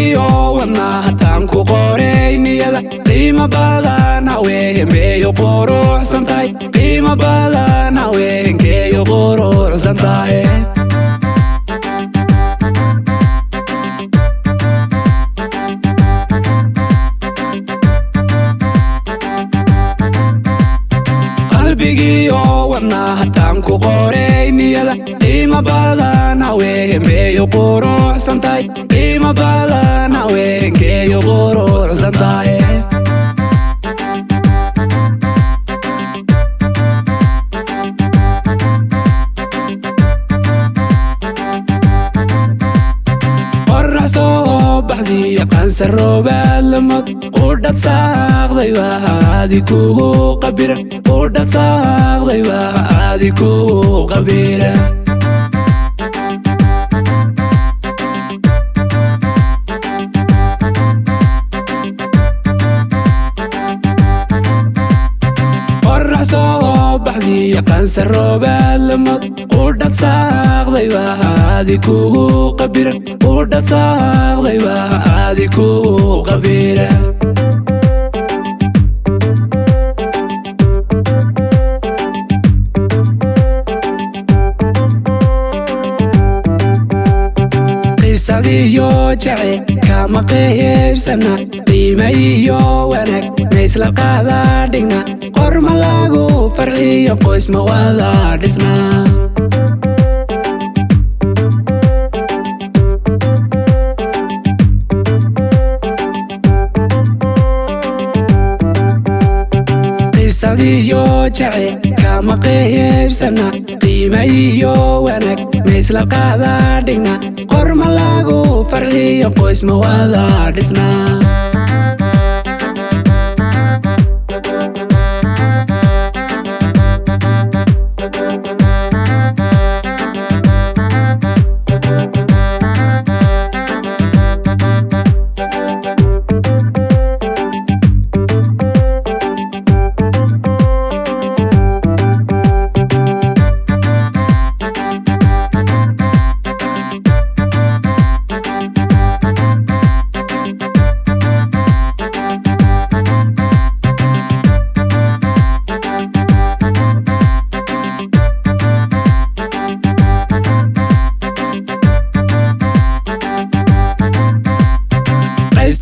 qalbigiyo wadnahataan ku qoray niyada qiimo badan haweenkeeyo quruxsan tahay qiimo badan haweenkeeyo quruxsan tahay qalbigiyo wadnahataan ku qoray niyada qiimo badan haweenkeeyo quruxsan tahay qiimo badan haweenkeeyo quruxsan tahay qorrax soo baxdiya qansar roobaad lamod qudhad saaqday waa aadi kugu qabiran qudhad saaqday waa aadi kugu qabiran qorrax soo baxdiya qansar roobaad lamod qudhad saaqday waa aadi kugu qabiran qudhad saaqday waa aadi kugu qabiran qisadiyo jece kama qaybsana qiima iyo wanaag maysla qaada dhigna qorma lagu farxiyo qoys ma wada dhisna qisadiyo jece kama qaybsana qiima iyo wanaag maysla qaada dhigna qorma lagu farxiyo qoys ma wada dhisna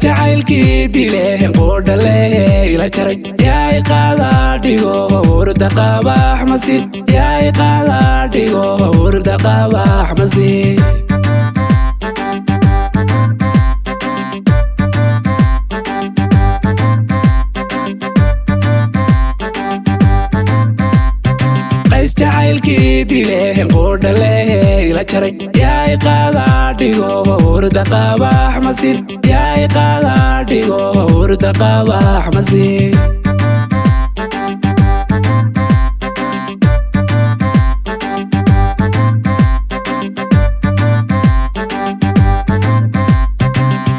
jacaylkii dileen qudhalee ila jaray yaay qaada dhigo hurda qabax masiin yaay qaada dhigo hurda qabax masiin jacaylkii dileen qudhalee ila jaray yaay qaada dhigo hurda qabax masiin yaay qaada dhigo hurda qabax masiin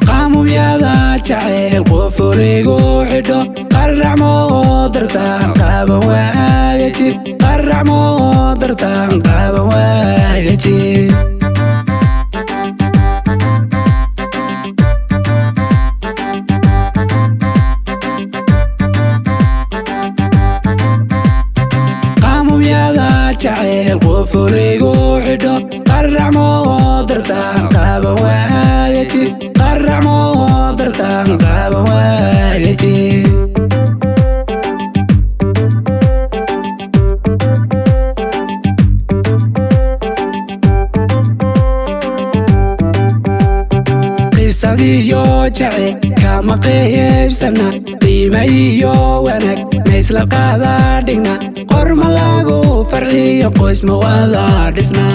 qaamumyada jacayl qofurigu xidho qarrac moodartaan qaaban waaya jir qarrac moodartaan qaaban waaya jir qaamumyada jacayl qofurigu xidho qarrac moodartaan qaaban waaya jir qarrac moodartaan qaaban waaya jir qisadiyo jece kama qaybsana qiima iyo wanaag maysla qaada dhigna qorma lagu farxiyo qoys ma wada dhisna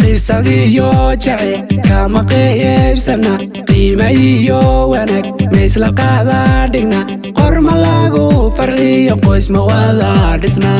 qisadiyo jece kama qaybsana qiima iyo wanaag maysla qaada dhigna qorma lagu farxiyo qoys ma wada dhisna